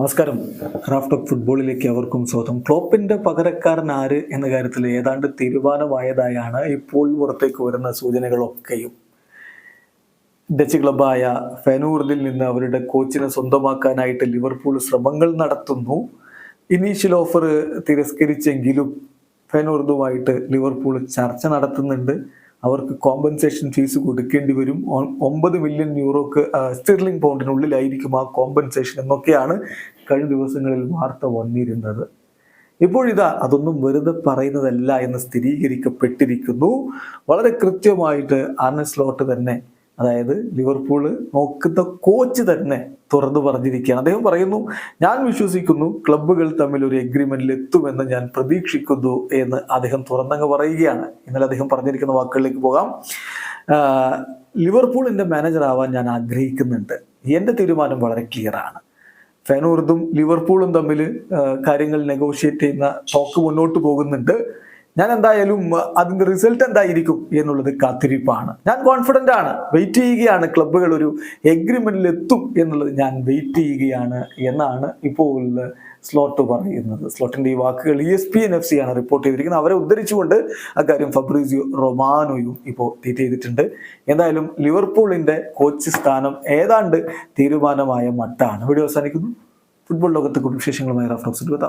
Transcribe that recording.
നമസ്കാരം. Raft of ഫുട്ബോളിലേക്ക് അവർക്കും സ്വാഗതം. ക്ലോപ്പിന്റെ പകരക്കാരൻ ആര് എന്ന കാര്യത്തിൽ ഏതാണ്ട് തീരുമാനമായതായാണ് ഇപ്പോൾ പുറത്തേക്ക് വരുന്ന സൂചനകളൊക്കെയും. ഡച്ച് ക്ലബായ ഫെനൂർദിൽ നിന്ന് അവരുടെ കോച്ചിനെ സ്വന്തമാക്കാനായിട്ട് ലിവർപൂൾ ശ്രമങ്ങൾ നടത്തുന്നു. ഇനീഷ്യൽ ഓഫർ തിരസ്കരിച്ചെങ്കിലും ഫെനൂർദുമായിട്ട് ലിവർപൂൾ ചർച്ച നടത്തുന്നുണ്ട്. അവർക്ക് കോമ്പൻസേഷൻ ഫീസ് കൊടുക്കേണ്ടി വരും. 9 മില്യൺ യൂറോക്ക് സ്റ്റിർലിംഗ് പൗണ്ടിനുള്ളിലായിരിക്കും ആ കോമ്പൻസേഷൻ എന്നൊക്കെയാണ് കഴിഞ്ഞ ദിവസങ്ങളിൽ വാർത്ത വന്നിരുന്നത്. ഇപ്പോഴിതാ അതൊന്നും വെറുതെ പറയുന്നതല്ല എന്ന് സ്ഥിരീകരിക്കപ്പെട്ടിരിക്കുന്നു. വളരെ കൃത്യമായിട്ട് ആർനെ സ്ലോട്ട് തന്നെ, അതായത് ലിവർപൂള് നോക്കുന്ന കോച്ച് തന്നെ തുറന്നു പറഞ്ഞിരിക്കുകയാണ്. അദ്ദേഹം പറയുന്നു, ഞാൻ വിശ്വസിക്കുന്നു ക്ലബ്ബുകൾ തമ്മിൽ ഒരു എഗ്രിമെന്റിൽ എത്തുമെന്ന് ഞാൻ പ്രതീക്ഷിക്കുന്നു എന്ന് അദ്ദേഹം തുറന്നങ്ങ് പറയുകയാണ്. ഇന്നലെ അദ്ദേഹം പറഞ്ഞിരിക്കുന്ന വാക്കുകളിലേക്ക് പോകാം. ലിവർപൂളിന്റെ മാനേജർ ആവാൻ ഞാൻ ആഗ്രഹിക്കുന്നുണ്ട്. എൻ്റെ തീരുമാനം വളരെ ക്ലിയർ ആണ്. ഫെനൂർദും ലിവർപൂളും തമ്മിൽ കാര്യങ്ങൾ നെഗോഷിയേറ്റ് ചെയ്യുന്ന ടോക്ക് മുന്നോട്ട് പോകുന്നുണ്ട്. ഞാൻ എന്തായാലും അതിൻ്റെ റിസൾട്ട് എന്തായിരിക്കും എന്നുള്ളത് കാത്തിരിപ്പാണ്. ഞാൻ കോൺഫിഡൻ്റ് ആണ്, വെയിറ്റ് ചെയ്യുകയാണ്. ക്ലബ്ബുകൾ ഒരു എഗ്രിമെന്റിൽ എത്തും എന്നുള്ളത് ഞാൻ വെയിറ്റ് ചെയ്യുകയാണ് എന്നാണ് ഇപ്പോൾ സ്ലോട്ട് പറയുന്നത്. സ്ലോട്ടിൻ്റെ ഈ വാക്കുകൾ ESPN FC ആണ് റിപ്പോർട്ട് ചെയ്തിരിക്കുന്നത്. അവരെ ഉദ്ധരിച്ചുകൊണ്ട് അക്കാര്യം ഫബ്രീസിയോ റൊമാനോയും ഇപ്പോൾ ട്വീറ്റ് ചെയ്തിട്ടുണ്ട്. എന്തായാലും ലിവർപൂളിൻ്റെ കോച്ച് സ്ഥാനം ഏതാണ്ട് തീരുമാനമായ മട്ടാണ്. വീഡിയോ അവസാനിക്കുന്നു. ഫുട്ബോൾ ലോകത്തെ കുടുംബ വിശേഷങ്ങളുമായി റാഫ്റ്റ് ഓഫ് ഫുട്ബോൾ.